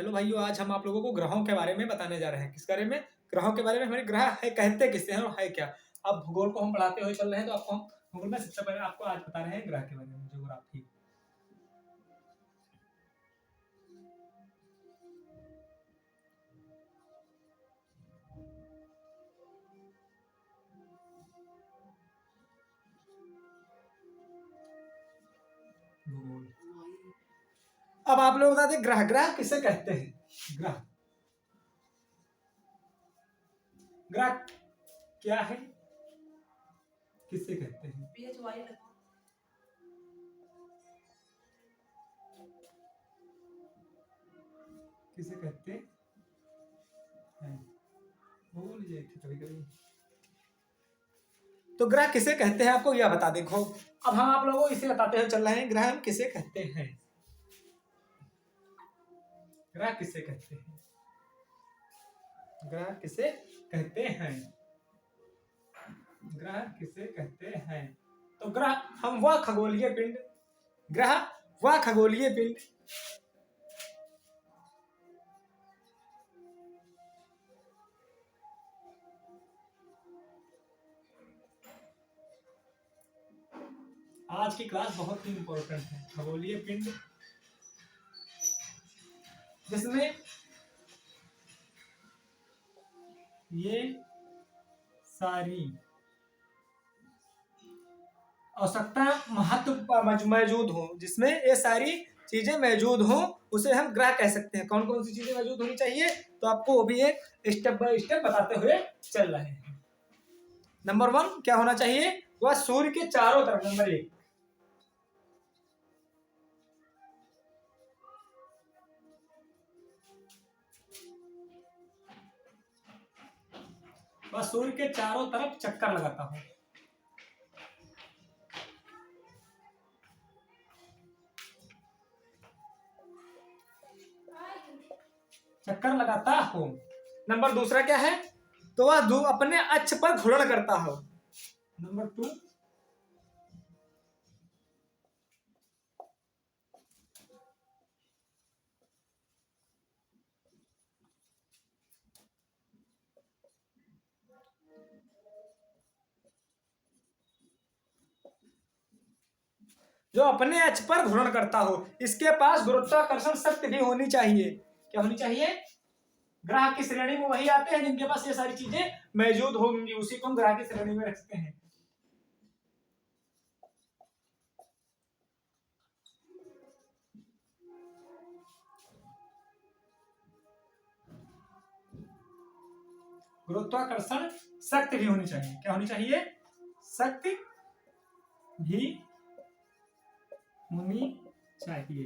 Hello भाइयों, आज हम आप लोगों को ग्रहों के बारे में बताने जा रहे हैं। किस बारे में? ग्रहों के बारे में। हमारे ग्रह है कहते किसे हैं और है क्या। अब भूगोल को हम पढ़ाते हुए चल रहे हैं, तो आपको हम भूगोल में सबसे पहले आपको आज बता रहे हैं ग्रह के बारे में, ज्योग्राफी। भूगोल। अब आप लोग बता दें ग्रह ग्रह किसे कहते हैं। ग्रह ग्रह क्या है, किसे कहते हैं? किसे कहते हैं? भूल जाए थे कभी कभी। तो ग्रह किसे कहते हैं आपको यह बता देखो। अब हम आप लोगों को इसे बताते हुए चल रहे हैं, ग्रह किसे कहते हैं। ग्रह किसे कहते हैं? ग्रह किसे कहते हैं? ग्रह किसे कहते हैं? तो ग्रह हम वह खगोलीय पिंड, ग्रह वह खगोलीय पिंड आज की क्लास बहुत ही इंपॉर्टेंट है। खगोलीय पिंड जिसमें ये सारी आवश्यकता महत्व मौजूद हो, जिसमें ये सारी चीजें मौजूद हो, उसे हम ग्रह कह सकते हैं। कौन कौन सी चीजें मौजूद होनी चाहिए, तो आपको वो भी एक स्टेप बाय स्टेप बताते हुए चल रहे हैं। नंबर 1 क्या होना चाहिए, वह सूर्य के चारों तरफ। नंबर 1 वह सूर्य के चारों तरफ चक्कर लगाता हो। चक्कर लगाता हो। नंबर 2 क्या है, तो वह अपने अक्ष पर घूर्णन करता हो। नंबर 2 जो अपने अक्ष पर घूर्णन करता हो। इसके पास गुरुत्वाकर्षण शक्ति भी होनी चाहिए। क्या होनी चाहिए? ग्रह की श्रेणी में वही आते हैं जिनके पास ये सारी चीजें मौजूद होंगी, उसी को हम ग्रह की श्रेणी में रखते हैं। गुरुत्वाकर्षण शक्ति भी होनी चाहिए। क्या होनी चाहिए? शक्ति भी होनी चाहिए।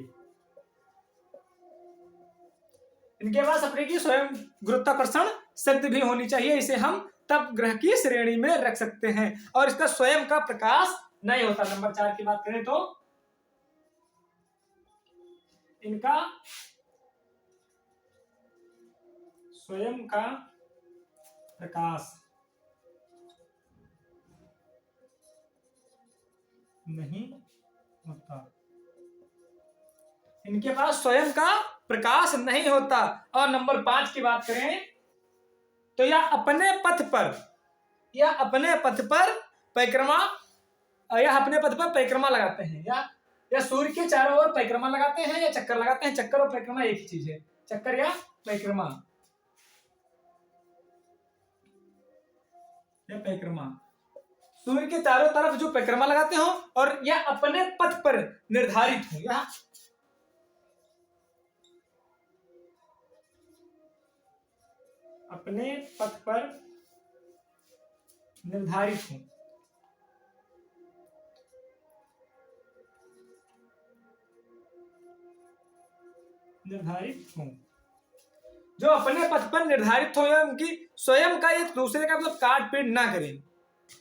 इनके पास अपने की स्वयं गुरुत्वाकर्षण शक्ति भी होनी चाहिए। इसे हम तब ग्रह की श्रेणी में रख सकते हैं। और इसका स्वयं का प्रकाश नहीं होता। नंबर 4 की बात करें तो इनका स्वयं का प्रकाश नहीं होता। इनके पास स्वयं का प्रकाश नहीं होता। और नंबर 5 की बात करें तो यह अपने पथ पर परिक्रमा लगाते हैं। या सूर्य के चारों ओर परिक्रमा लगाते हैं या चक्कर लगाते हैं। चक्कर और परिक्रमा एक ही चीज है। चक्कर या परिक्रमा सूर्य के चारों तरफ जो परिक्रमा लगाते हो और यह अपने पथ पर निर्धारित हो। या अपने पथ पर निर्धारित हो। जो अपने पथ पर निर्धारित हो या उनकी स्वयं का एक दूसरे का मतलब काट पीट ना करें,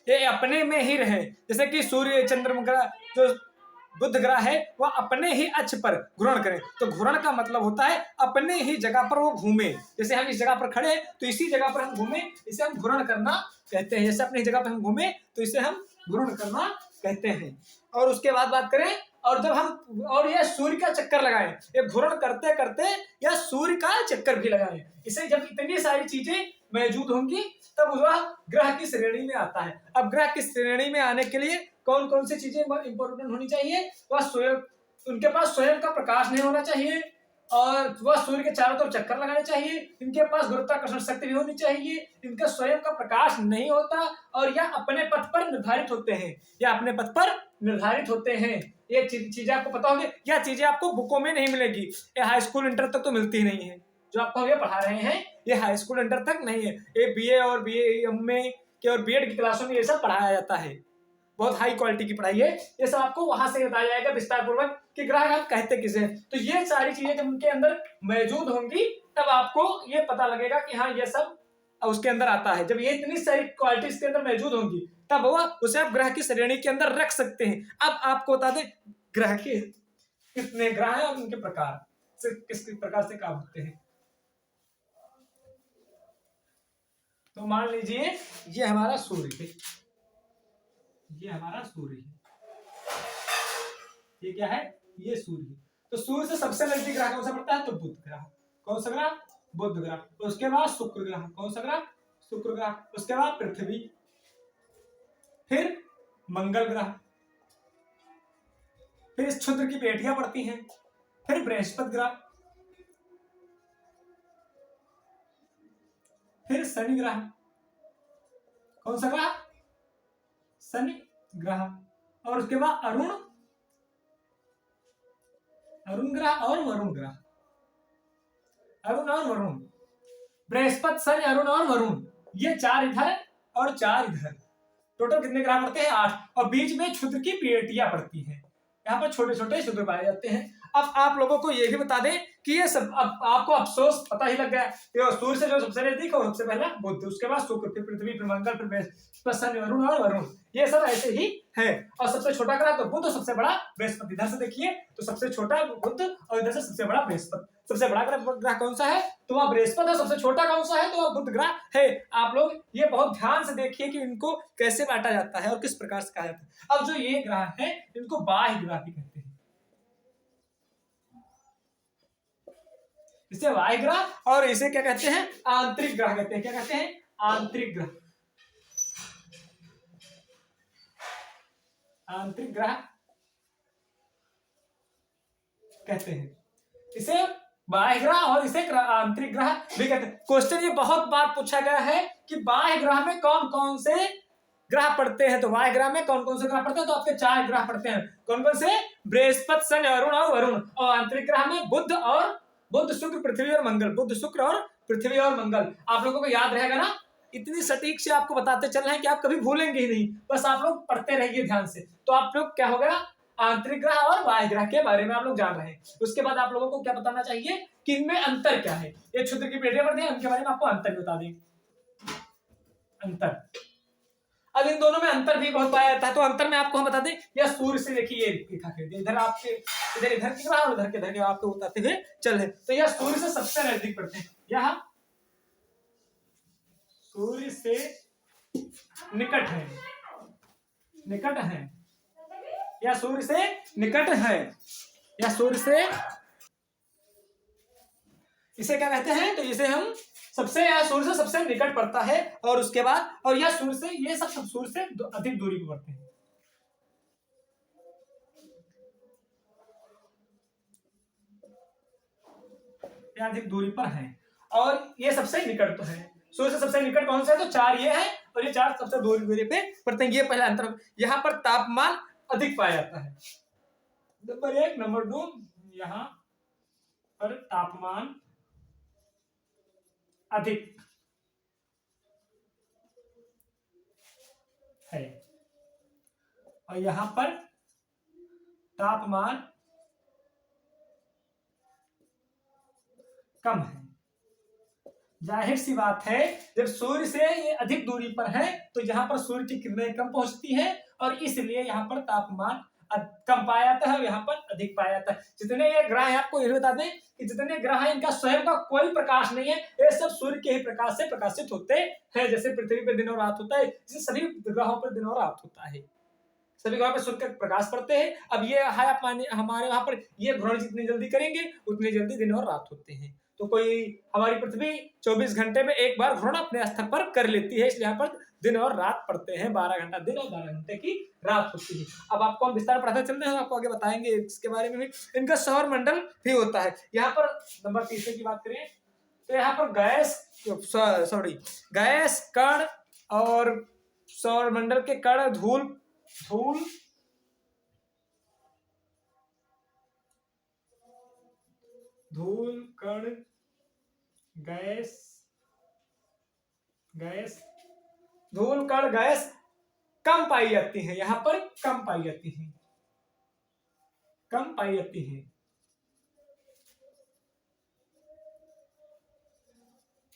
ये अपने में ही रहे। जैसे कि सूर्य चंद्रमा ग्रह जो बुध ग्रह है वह अपने ही अक्ष पर घूर्णन करे। तो घूर्णन का मतलब होता है अपने ही जगह पर वो घूमे। जैसे हम इस जगह पर खड़े हैं तो इसी जगह पर हम घूमे, इसे हम घूर्णन करना कहते हैं। जैसे अपनी जगह पर हम घूमे तो इसे हम घूर्णन करना कहते हैं। और उसके बाद बात करें और जब हम और यह सूर्य का चक्कर लगाएं, ये घूर्ण करते करते यह सूर्य का चक्कर भी लगाएं, इसे जब इतनी सारी चीजें मौजूद होंगी तब वह ग्रह की श्रेणी में आता है। अब ग्रह की श्रेणी में आने के लिए कौन कौन सी चीजें इंपॉर्टेंट होनी चाहिए? वह स्वयं, उनके पास स्वयं का प्रकाश नहीं होना चाहिए, और वह सूर्य के चारों तरफ चक्कर लगाने चाहिए, इनके पास गुरुत्वाकर्षण शक्ति भी होनी चाहिए, इनका स्वयं का प्रकाश नहीं होता, और यह अपने पथ पर निर्धारित होते हैं, यह अपने पथ पर निर्धारित होते हैं। ये चीजें आपको पता होगी, यह चीजें आपको बुकों में नहीं मिलेगी, ये हाई स्कूल इंटर तक तो मिलती ही नहीं है। जो आपको हम ये पढ़ा रहे हैं ये हाई स्कूल इंटर तक नहीं है, ये बीए और बीए के और बीएड की क्लासों में ये सब पढ़ाया जाता है, बहुत हाई क्वालिटी की पढ़ाई है। ये सब आपको वहां से बताया जाएगा विस्तार पूर्वक कि ग्रह हम कहते किसे। तो ये सारी चीजें जब उनके अंदर मौजूद होंगी तब आपको ये पता लगेगा कि हाँ ये सब उसके अंदर आता है। जब ये इतनी सारी क्वालिटी इसके अंदर मौजूद होंगी तब वह उसे आप ग्रह की श्रेणी के अंदर रख सकते हैं। अब आपको बता दें ग्रह के कितने ग्रह हैं और उनके प्रकार से किस प्रकार से काम होते हैं। तो मान लीजिए ये हमारा सूर्य है, ये हमारा सूर्य है, ये क्या है? ये सूर्य है। तो सूर्य से सबसे नजदीक ग्रह कौन सा पड़ता है? तो बुध ग्रह। कौन सा ग्रह? बुध ग्रह। उसके बाद शुक्र ग्रह। कौन सा ग्रह? शुक्र ग्रह। उसके बाद पृथ्वी, फिर मंगल ग्रह, फिर इस क्षुद्र की पेटियां पड़ती हैं, फिर बृहस्पति ग्रह, फिर शनि ग्रह। कौन सा ग्रह? शनि ग्रह। और उसके बाद अरुण ग्रह और वरुण ग्रह। अरुण और वरुण, बृहस्पति, शनि, अरुण और वरुण, ये 4 इधर और 4 इधर, टोटल कितने ग्रह पड़ते हैं? 8। और बीच में क्षुद्र की पेटियां पड़ती हैं, यहाँ पर छोटे छोटे क्षुद्र पाए जाते हैं। अब आप लोगों को ये भी बता दें कि ये सब अब आपको अफसोस पता ही लग गया, तो सूर्य से जो सबसे नजदीक है सबसे पहला बुध, उसके बाद शुक्र, फिर पृथ्वी, फिर मंगल, फिर शनि, अरुण और वरुण, ये सब ऐसे ही है। और सबसे छोटा ग्रह तो बुध और सबसे बड़ा बृहस्पति। इधर से देखिए तो सबसे छोटा बुध और इधर से सबसे बड़ा बृहस्पति। सबसे बड़ा ग्रह कौन सा है? तो वह बृहस्पति। और सबसे छोटा कौन सा है? तो वह बुध ग्रह है। आप लोग ये बहुत ध्यान से देखिए कि इनको कैसे बांटा जाता है और किस प्रकार से कहा जाता है। अब जो ये ग्रह है इनको बाह्य ग्रह भी कहते हैं, इसे बाह्य ग्रह, और इसे क्या कहते हैं? आंतरिक ग्रह कहते हैं। क्या कहते हैं? आंतरिक ग्रह। आंतरिक ग्रह कहते हैं, इसे बाह्य ग्रह और इसे आंतरिक ग्रह भी कहते हैं। क्वेश्चन ये बहुत बार पूछा गया है कि बाह्य ग्रह में कौन कौन से ग्रह पड़ते हैं। तो बाह्य ग्रह में कौन कौन से ग्रह पड़ते हैं? तो आपके 4 ग्रह पड़ते हैं। कौन कौन से? बृहस्पति, शनि, अरुण और वरुण। और आंतरिक ग्रह में बुध, शुक्र, पृथ्वी और मंगल। बुध, शुक्र और पृथ्वी और मंगल। आप लोगों को याद रहेगा ना, इतनी सटीक से आपको बताते चल रहे हैं कि आप कभी भूलेंगे ही नहीं, बस आप लोग पढ़ते रहिए ध्यान से। तो आप लोग क्या हो गया, आंतरिक ग्रह और बाह्य ग्रह के बारे में आप लोग जान रहे हैं। उसके बाद आप लोगों को क्या बताना चाहिए कि इनमें अंतर क्या है। ये क्षुद्र की पेटियां पड़ती हैं, उनके बारे में आपको अंतर बता दें। अंतर, अब इन दोनों में अंतर भी बहुत पाया जाता है। तो अंतर में आपको हम बता दें, या सूर्य से देखिए ये रेखा खींच, इधर आपके इधर के ग्रह और इधर के आपको बताते हुए चल रहे। तो यह सूर्य से सबसे नजदीक पड़ते हैं, यह सूर्य से निकट है, निकट है, या सूर्य से निकट है, या सूर्य से, इसे क्या कहते हैं? तो इसे हम सबसे, या सूर्य से सबसे निकट पड़ता है। और उसके बाद, और यह सूर्य से, ये सब सूर्य से अधिक दूरी पर पड़ते हैं, या अधिक दूरी पर है। और ये सबसे निकट तो है, सूर्य से सबसे निकट कौन सा है? तो 4 ये है, और ये 4 सबसे दूरी पे पड़ते हैं। ये पहला अंतर। यहाँ पर तापमान अधिक पाया जाता है, नंबर 1। नंबर 2, यहाँ पर तापमान अधिक है, और यहां पर तापमान कम है। जाहिर सी बात है, जब सूर्य से ये अधिक दूरी पर है तो यहाँ पर सूर्य की किरणें कम पहुंचती है, और इसलिए यहाँ पर तापमान कम पाया जाता है और यहाँ पर अधिक पाया जाता है। जितने ये ग्रह हैं, आपको ये बता दें कि जितने ग्रह हैं इनका स्वयं का कोई प्रकाश नहीं है, ये सब सूर्य के ही प्रकाश से प्रकाशित होते हैं। जैसे पृथ्वी पर दिन और रात होता है, जैसे सभी ग्रहों पर दिन और रात होता है, सभी ग्रहों पर सूर्य का प्रकाश पड़ते हैं। अब ये है हमारे वहां पर ये भ्रमण जितनी जल्दी करेंगे उतनी जल्दी दिन और रात होते हैं। तो कोई हमारी पृथ्वी 24 घंटे में एक बार भ्रमण अपने स्तर पर कर लेती है, इसलिए यहाँ पर दिन और रात पड़ते हैं, 12 घंटा दिन और 12 घंटे की रात होती है। अब आपको हम विस्तार पढ़ाते चलते हैं, आपको आगे बताएंगे इसके बारे में भी। इनका सौर मंडल भी होता है। यहाँ पर नंबर तीसरे की बात करें तो यहाँ पर गैस कण और सौर मंडल के कण धूल कण धूल कण गैस कम पाई जाती है, यहां पर कम पाई जाती है,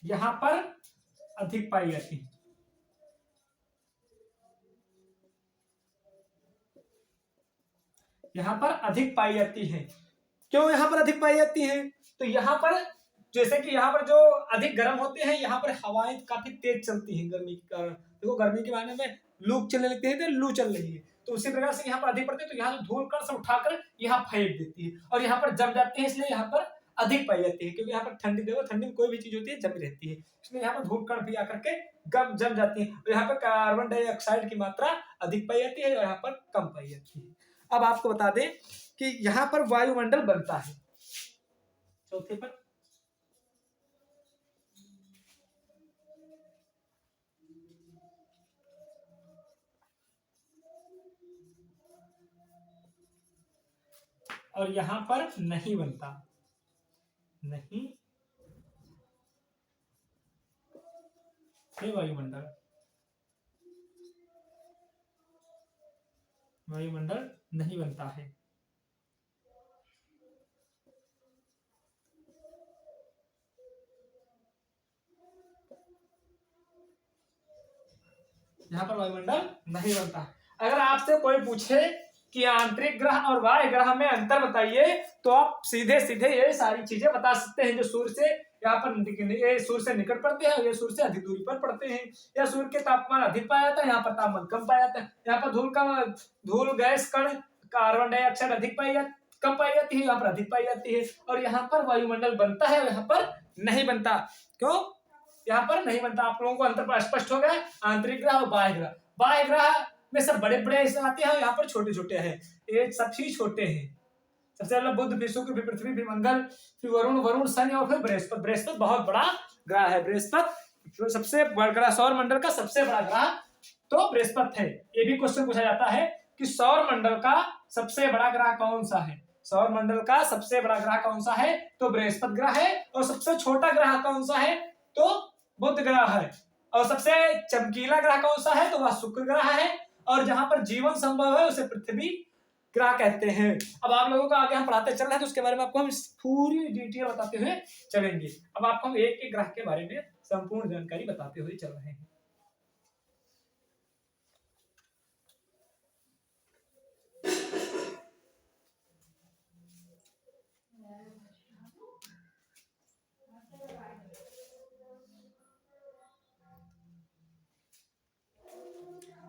यहां पर अधिक पाई जाती है। यहां पर अधिक पाई जाती है। क्यों यहां पर अधिक पाई जाती है? तो यहां पर जैसे कि यहाँ पर जो अधिक गर्म होते हैं, यहाँ पर हवाएं काफी तेज चलती हैं गर्मी के कारण। देखो गर्मी के महीने में लू चलने लगती है, तो लू चल रही है, तो उसी प्रकार से यहाँ पर अधिक पड़ती है, तो यहाँ से धूल कण से उठाकर यहाँ फेंक देती है और यहाँ पर जम जाती है, इसलिए यहाँ पर अधिक पाई जाती है। क्योंकि यहाँ पर ठंडी, देखो ठंडी में कोई भी चीज होती है जमी रहती है, इसलिए यहाँ पर धूल कण भी आकर के जम जाती है। और यहाँ पर कार्बन डाइऑक्साइड की मात्रा अधिक पाई जाती है और यहाँ पर कम पाई जाती है। अब आपको बता दें कि यहाँ पर वायुमंडल बनता है। चौथे पर और यहां पर नहीं बनता, नहीं ये वायुमंडल नहीं बनता है। यहां पर वायुमंडल नहीं बनता। अगर आपसे कोई पूछे कि आंतरिक ग्रह और बाह्य ग्रह में अंतर बताइए, तो आप सीधे सीधे ये सारी चीजें बता सकते हैं। जो सूर्य से यहाँ पर ये सूर्य से निकट पड़ते हैं, ये सूर्य से अधिक दूरी पर पड़ते हैं। या सूर्य के तापमान अधिक पाया जाता है, यहाँ पर तापमान कम पाया जाता है। यहाँ पर धूल गैस कण कार्बन डाइऑक्साइड कम पाई जाती है, यहाँ पर अधिक पाई जाती है। और यहाँ पर वायुमंडल बनता है और यहाँ पर नहीं बनता। क्यों यहाँ पर नहीं बनता? आप लोगों को अंतर स्पष्ट हो गया। आंतरिक ग्रह और बाह्य ग्रह में सब बड़े बड़े आते हैं, यहाँ पर छोटे छोटे हैं, ये सबसे छोटे हैं। सबसे पहले बुध, फिर शुक्र, फिर पृथ्वी, फिर मंगल, फिर वरुण, शनि और फिर बृहस्पति बहुत बड़ा ग्रह है। बृहस्पति सबसे बड़ा ग्रह, सौर मंडल का सबसे बड़ा ग्रह तो बृहस्पति है। ये भी क्वेश्चन पूछा जाता है कि सौर मंडल का सबसे बड़ा ग्रह कौन सा है? सौर मंडल का सबसे बड़ा ग्रह कौन सा है? तो बृहस्पति ग्रह है। और सबसे छोटा ग्रह कौन सा है? तो बुध ग्रह है। और सबसे चमकीला ग्रह कौन सा है? तो वह शुक्र ग्रह है। और जहां पर जीवन संभव है उसे पृथ्वी ग्रह कहते हैं। अब आप लोगों को आगे हम पढ़ाते चल रहे हैं, तो उसके बारे में आपको हम पूरी डिटेल बताते हुए चलेंगे। अब आपको हम एक एक ग्रह के बारे में संपूर्ण जानकारी बताते हुए चल रहे हैं।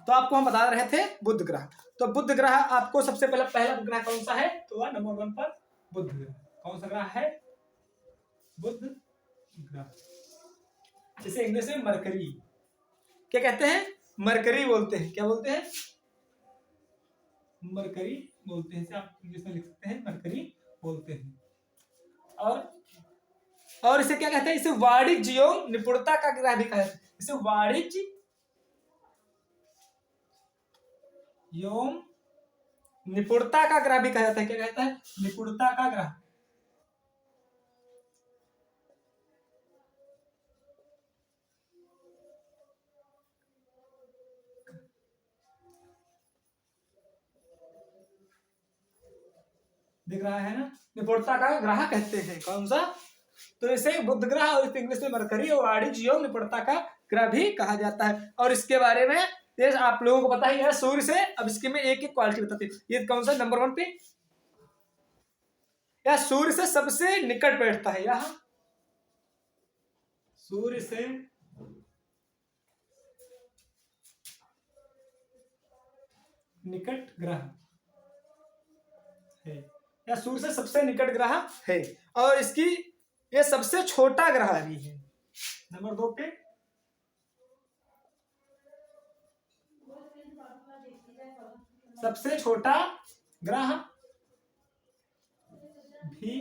तो आपको हम बता रहे थे बुध ग्रह। तो बुध ग्रह आपको सबसे पहला ग्रह कौन सा है? तो वह नंबर 1 पर बुध ग्रह। कौन सा ग्रह है? बुध ग्रह। जिसे इंग्लिश में मरकरी क्या कहते हैं? मरकरी बोलते हैं। क्या बोलते हैं? मरकरी बोलते हैं। आप इंग्लिश में लिख सकते हैं, मरकरी बोलते हैं। और इसे क्या कहते हैं? इसे वाणिज्य एवं निपुणता का ग्रह भी कहते हैं। इसे वाणिज्य एवं निपुणता का ग्रह भी कहा जाता है। क्या कहता है? निपुणता का ग्रह। दिख रहा है ना? निपुणता का ग्रह कहते हैं। कौन सा? तो इसे बुध ग्रह और इंग्लिश में मरकरी और वाणिज्य एवं निपुणता का ग्रह भी कहा जाता है। और इसके बारे में आप लोगों को पता ही है सूर्य से। अब इसके में एक एक क्वालिटी बताते हैं। ये कौन सा नंबर 1 पे? या सूर्य से सबसे निकट बैठता है। यह सूर्य से निकट ग्रह है, या सूर्य से सबसे निकट ग्रह है, और इसकी ये सबसे छोटा ग्रह भी है। नंबर 2 पे सबसे छोटा ग्रह भी,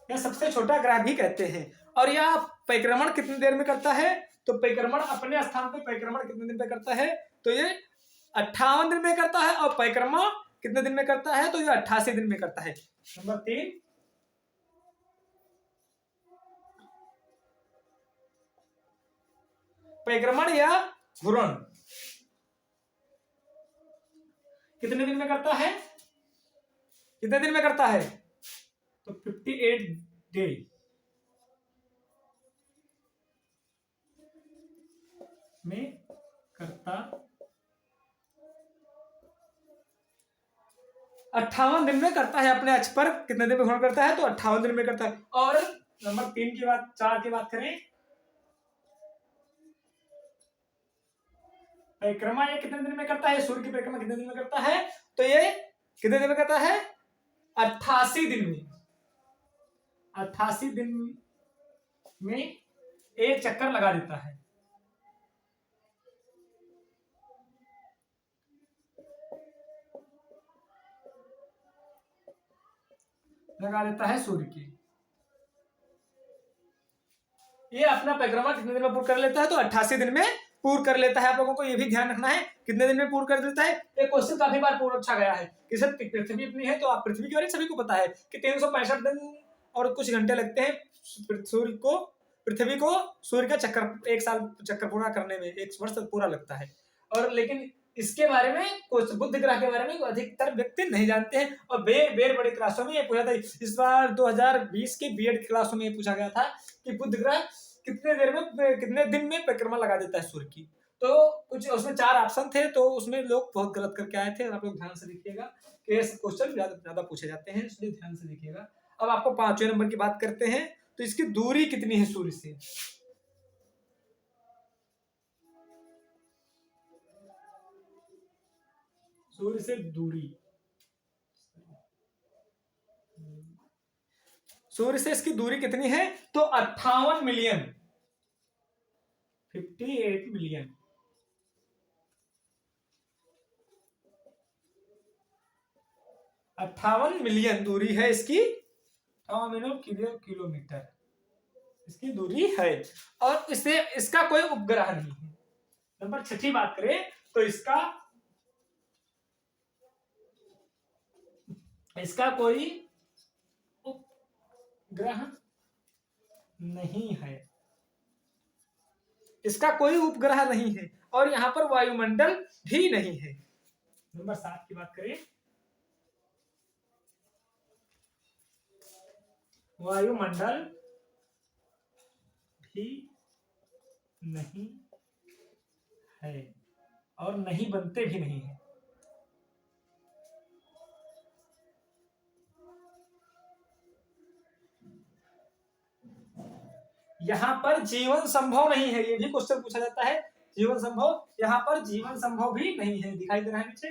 या सबसे छोटा ग्रह भी कहते हैं। और यह परिक्रमण कितनी देर में करता है? तो परिक्रमण अपने स्थान पे परिक्रमण कितने दिन पे करता है? तो ये 58 दिन में करता है। और परिक्रमा कितने दिन में करता है? तो ये 88 दिन में करता है। नंबर 3 परिक्रमण या घूर्ण कितने दिन में करता है? कितने दिन में करता है? तो 58 डे में करता, 58 दिन में करता है। अपने अक्ष पर कितने दिन में घूर्ण करता है? तो 58 दिन में करता है। और नंबर 3 की बात, 4 की बात करें, परिक्रमा ये कितने दिन में करता है? सूर्य की परिक्रमा कितने दिन में करता है? तो ये कितने दिन में करता है? 88 दिन में। 88 दिन में एक चक्कर लगा देता है। लगा देता है सूर्य की। ये अपना परिक्रमा कितने दिन में पूर्ण कर लेता है? तो 88 दिन में पूर्ण कर लेता है। आप लोगों को ये भी ध्यान रखना है कितने दिन में पूर्ण कर देता है। ये क्वेश्चन काफी बार पूछा गया है कि सर पृथ्वी इतनी है, तो आप पृथ्वी के बारे में सभी को पता है कि 365 दिन और कुछ घंटे लगते हैं पृथ्वी को सूर्य का चक्कर, एक साल चक्कर पूरा करने में 1 वर्ष पूरा लगता है। और लेकिन इसके बारे में कुछ बुध ग्रह के बारे में अधिकतर व्यक्ति नहीं जानते हैं। और बेर बड़ी क्लासों में ये पूछा था। इस बार 2020 के बीएड क्लासों में ये पूछा गया था कि बुध ग्रह कितने दिन में परिक्रमा लगा देता है सूर्य की। तो कुछ उसमें 4 ऑप्शन थे, तो उसमें लोग बहुत गलत करके आए थे। आप लोग ध्यान से देखिएगा कि ये क्वेश्चन ज्यादा पूछे जाते हैं, इसलिए ध्यान से देखिएगा। अब आपको 5वें नंबर की बात करते हैं। तो इसकी दूरी कितनी है सूर्य से? सूर्य से दूरी, सूर्य से इसकी दूरी कितनी है? तो 58 मिलियन, 58 मिलियन। 58 मिलियन दूरी है इसकी। 58 किलोमीटर इसकी दूरी है। और इसे इसका कोई उपग्रह नहीं है। नंबर 6 बात करें तो इसका कोई उपग्रह नहीं है। इसका कोई उपग्रह नहीं है। और यहां पर वायुमंडल भी नहीं है। नंबर 7 की बात करें, वायुमंडल भी नहीं है और नहीं बनते भी नहीं है। यहां पर जीवन संभव नहीं है। ये भी क्वेश्चन पूछा जाता है, जीवन संभव, यहां पर जीवन संभव भी नहीं है। दिखाई दे रहा है नीचे,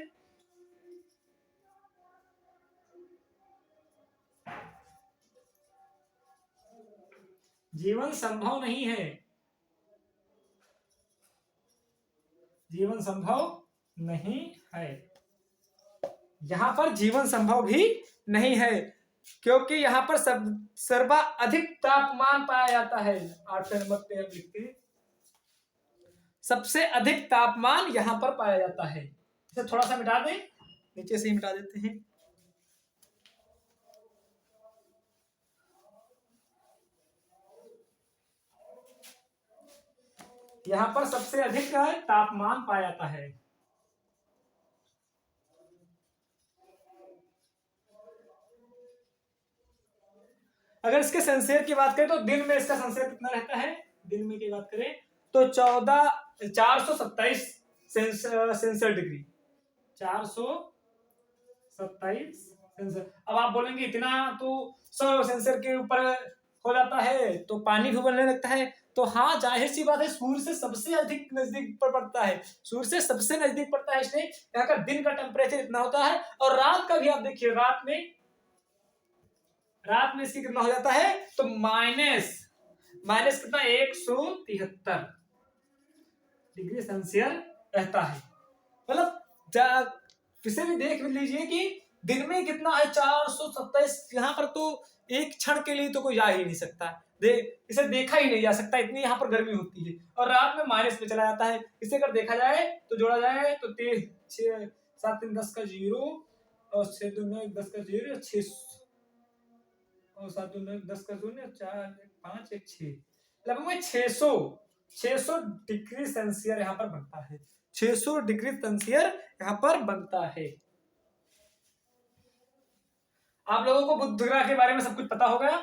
जीवन संभव नहीं है। जीवन संभव नहीं है। यहां पर जीवन संभव भी नहीं है, क्योंकि यहां पर सर्वाधिक तापमान पाया जाता है। 8वें नंबर पे हम लिखते हैं, सबसे अधिक तापमान यहां पर पाया जाता है। इसे थोड़ा सा मिटा दें, नीचे से ही मिटा देते हैं। यहां पर सबसे अधिक तापमान पाया जाता है। अगर इसके सेंसेर की बात करें तो दिन में इसका सेंसेर कितना रहता है? दिन में की बात करें तो 427 सेंसर डिग्री, 427 सेंसर। अब आप बोलेंगे इतना तो 100 सेंसर के ऊपर हो जाता है तो पानी भी उबलने लगता है। तो हाँ, जाहिर सी बात है सूर्य से सबसे अधिक नजदीक पर पड़ता है, सूर्य से सबसे नजदीक पड़ता है, इसलिए यहाँ का दिन का टेम्परेचर इतना होता है। और रात का भी आप देखिए, रात में इसकी कितना हो जाता है, तो माइनस कितना 173 डिग्री सेल्सियस रहता है। मतलब किसी भी देख लीजिए कि दिन में कितना है 427, यहाँ पर तो एक क्षण के लिए तो कोई जा ही नहीं सकता, इसे देखा ही नहीं जा सकता, इतनी यहाँ पर गर्मी होती है। और रात में माइनस में चला जाता है। इसे अगर देखा जाए तो जोड़ा जाए तो 6 7 3 10 का 0 और 6 2 9 10 का 0 6 और 7 2 9 10 का 0 4 5 1 6, लगभग 600 डिग्री सेल्सियस यहाँ पर बनता है, 600 डिग्री सेल्सियस यहाँ पर बनता है। आप लोगों को बुध ग्रह के बारे में सब कुछ पता हो गया?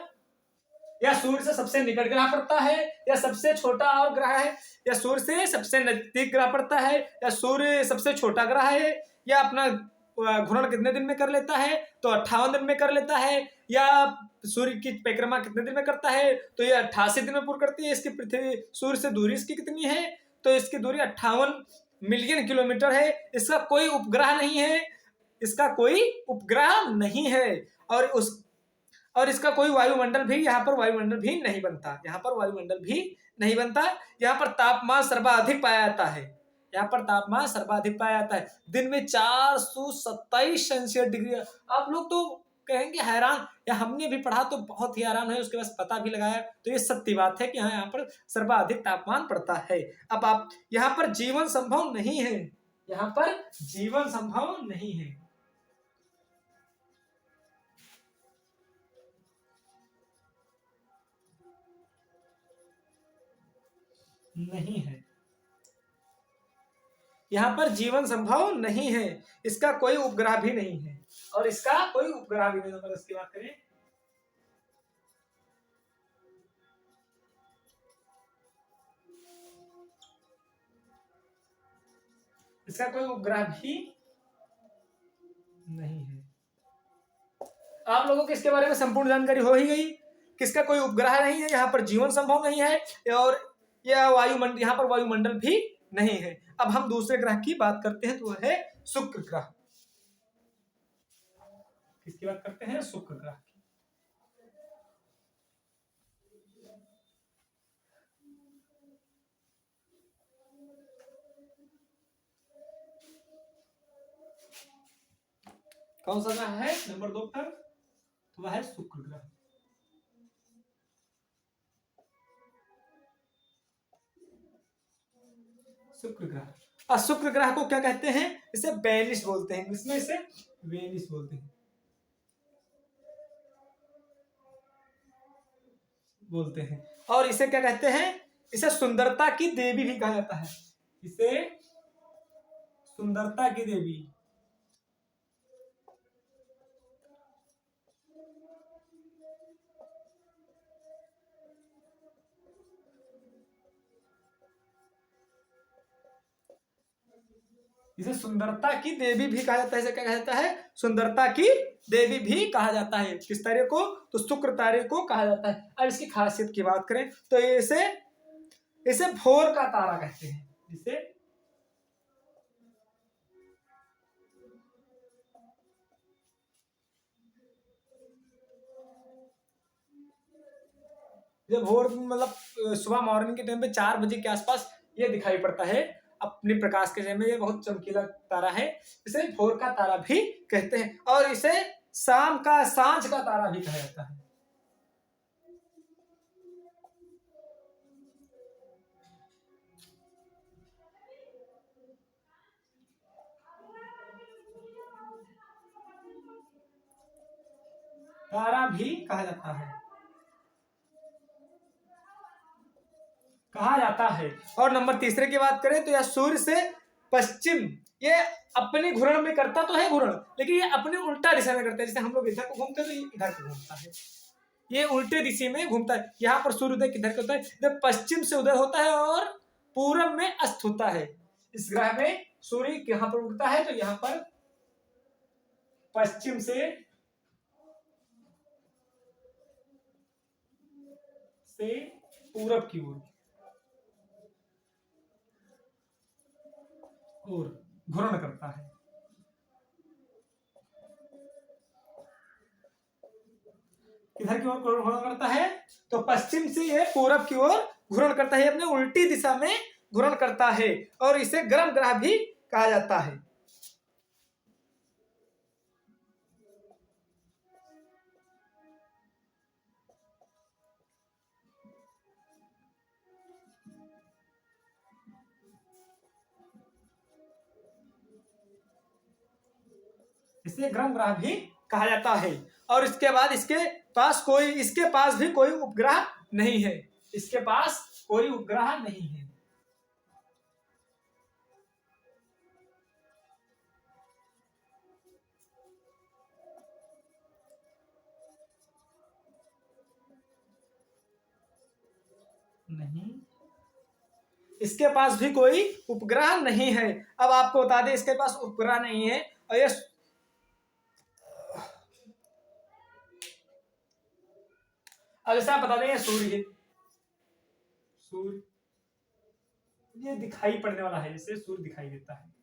या सूर्य से सबसे निकट ग्रह पड़ता है, या सबसे छोटा और ग्रह है, या सूर्य से सबसे नजदीक ग्रह पड़ता है, या सूर्य सबसे छोटा ग्रह है, या अपना घूर्णन कितने दिन में कर लेता है, तो 58 दिन में कर लेता है, या सूर्य की परिक्रमा कितने दिन में करता है, तो ये 88 दिन में पूर्ण करती है। इसकी पृथ्वी सूर्य से दूरी इसकी कितनी है, तो इसकी दूरी 58 मिलियन किलोमीटर है। इसका कोई उपग्रह नहीं है, इसका कोई उपग्रह नहीं है। और इसका कोई वायुमंडल भी, यहाँ पर वायुमंडल भी नहीं बनता, यहाँ पर वायुमंडल भी नहीं बनता। यहाँ पर तापमान सर्वाधिक पाया जाता है, यहाँ पर तापमान सर्वाधिक पाया जाता है, दिन में 427 सेल्सियस डिग्री। आप लोग तो कहेंगे हैरान, या हमने भी पढ़ा तो बहुत ही हैरान है, उसके बाद पता भी लगाया, तो ये सत्य बात है कि हाँ, यहाँ पर सर्वाधिक तापमान पड़ता है। अब आप यहाँ पर जीवन संभव नहीं है, यहाँ पर जीवन संभव नहीं है। नहीं है, यहाँ पर जीवन संभव नहीं है, इसका कोई उपग्रह भी नहीं है, और इसका कोई उपग्रह भी नहीं। अगर इसकी बात करें, इसका कोई उपग्रह भी नहीं है। आप लोगों को इसके बारे में संपूर्ण जानकारी हो ही गई, किसका कोई उपग्रह नहीं है, यहाँ पर जीवन संभव नहीं है, और यह वायुमंडल, यहाँ पर वायुमंडल भी नहीं है। अब हम दूसरे ग्रह की बात करते हैं, तो वह है शुक्र ग्रह। किसकी बात करते हैं? शुक्र ग्रह की। कौन सा ग्रह है नंबर 2 पर? तो वह है शुक्र ग्रह। शुक्र ग्रह। शुक्र ग्रह को क्या कहते हैं? इसे वेनिस बोलते हैं, इंग्लिश में इसे वेनिस बोलते हैं, और इसे क्या कहते हैं? इसे सुंदरता की देवी भी कहा जाता है, इसे सुंदरता की देवी। इसे सुंदरता की देवी भी कहा जाता है। इसे क्या कहा जाता है? सुंदरता की देवी भी कहा जाता है। किस तारे को? तो शुक्र तारे को कहा जाता है। अब इसकी खासियत की बात करें तो इसे भोर का तारा कहते हैं। इसे जब भोर मतलब सुबह मॉर्निंग के टाइम पे 4 बजे के आसपास ये दिखाई पड़ता है अपने प्रकाश के समय में। ये बहुत चमकीला तारा है, इसे भोर का तारा भी कहते हैं, और इसे सांझ का तारा भी कहा जाता है। तारा भी कहा जाता है। और नंबर तीसरे की बात करें तो यह सूर्य से पश्चिम, ये अपने घूर्णन में करता तो है घूर्णन, लेकिन ये अपने उल्टा दिशा में करता है। जैसे हम लोग इधर को घूमते हैं तो ये इधर को घूमता है, ये उल्टे दिशा में घूमता है। यहाँ पर सूर्योदय किधर होता है? इधर पश्चिम से उदय होता है और पूरब में अस्त होता है। इस ग्रह में सूर्य यहाँ पर उगता है तो यहाँ पर पश्चिम से पूरब की ओर, ओर घूर्ण करता है। किधर की ओर घूर्ण करता है? तो पश्चिम से ये पूरब की ओर घूर्ण करता है, अपने उल्टी दिशा में घूर्ण करता है, और इसे गर्म ग्रह भी कहा जाता है। इसे गर्म ग्रह भी कहा जाता है। और इसके बाद इसके पास भी कोई उपग्रह नहीं है। इसके पास कोई उपग्रह नहीं है। नहीं, इसके पास भी कोई उपग्रह नहीं है। अब आपको बता दें, इसके पास उपग्रह नहीं है, और ये अब जैसे आप बता दें सूर्य, सूर्य ये दिखाई पड़ने वाला है, जैसे सूर्य दिखाई देता है।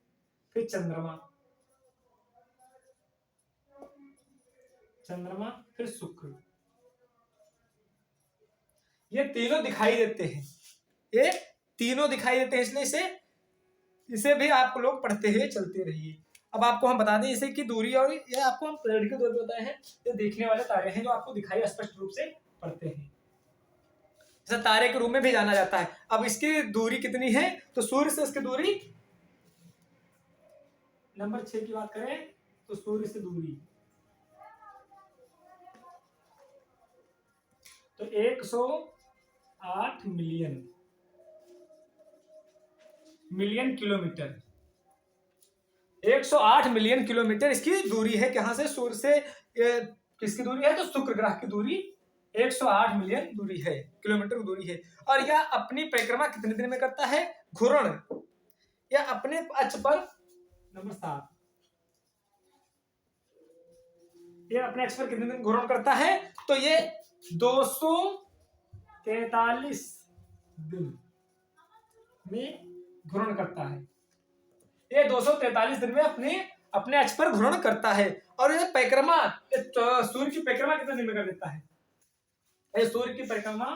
फिर चंद्रमा, चंद्रमा, फिर शुक्र, ये तीनों दिखाई देते हैं। ये तीनों दिखाई देते हैं, इसलिए इसे भी आप लोग पढ़ते हुए चलते रहिए। अब आपको हम बता दें इसे की दूरी, और ये आपको हम पीरियड के तौर पे बताए हैं। ये देखने वाले तारे हैं जो आपको दिखाई स्पष्ट रूप से पड़ते हैं। जैसे तारे के रूप में भी जाना जाता है। अब इसकी दूरी कितनी है? तो सूर्य से इसकी दूरी, नंबर 6 की बात करें तो सूर्य से दूरी तो 108 मिलियन किलोमीटर, 108 मिलियन किलोमीटर इसकी दूरी है। कहां से? सूर्य से। किसकी दूरी है? तो शुक्र ग्रह की दूरी 108 मिलियन दूरी है, किलोमीटर दूरी है। और यह अपनी परिक्रमा कितने दिन में करता है? घूर्ण। यह अपने अक्ष पर, नंबर 7, यह अपने अक्ष पर कितने दिन घूर्ण करता है? तो ये 243 दिन में घूर्ण करता है। ये 243 दिन में अपने अक्ष पर घूर्ण करता है। और ये परिक्रमा, सूर्य की परिक्रमा कितने दिन में कर देता है? ये सूर्य की परिक्रमा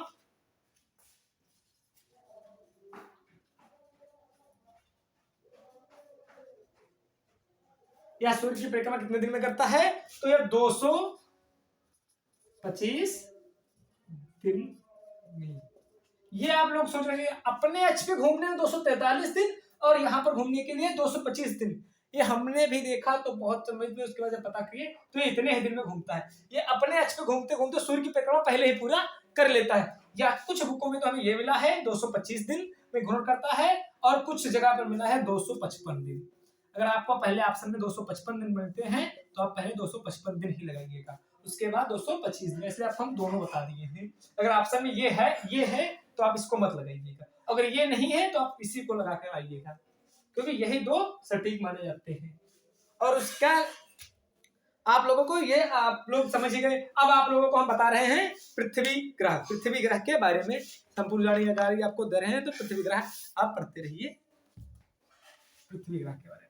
सूर्य की परिक्रमा कितने दिन में करता है? तो ये 225 दिन में। ये आप लोग सोच रहे हैं अपने अक्ष पे घूमने में 243 दिन, और यहां पर घूमने के लिए 225 दिन। ये हमने भी देखा तो बहुत समझ में, उसके बाद पता किए तो ये इतने ही दिन में घूमता है। ये अपने अक्ष पे घूमते घूमते सूर्य की परिक्रमा पहले ही पूरा कर लेता है। या कुछ बुकों में तो हमें ये मिला है 225 दिन में घूर्ण करता है, और कुछ जगह पर मिला है 255 दिन। अगर आपको पहले ऑप्शन में 255 दिन मिलते हैं तो आप पहले 255 दिन ही लगाइएगा, उसके बाद 225 दिन। इसलिए आपको हम दोनों बता दिए हैं। अगर ऑप्शन में ये है तो आप इसको मत लगाइएगा, अगर ये नहीं है तो आप इसी को लगा कर आइएगा, क्योंकि यही दो सटीक माने जाते हैं। और उसका आप लोगों को ये आप लोग समझ ही गए। अब आप लोगों को हम बता रहे हैं पृथ्वी ग्रह के बारे में संपूर्ण जानकारी आपको दे रहे हैं। तो पृथ्वी ग्रह आप पढ़ते रहिए, पृथ्वी ग्रह के बारे में।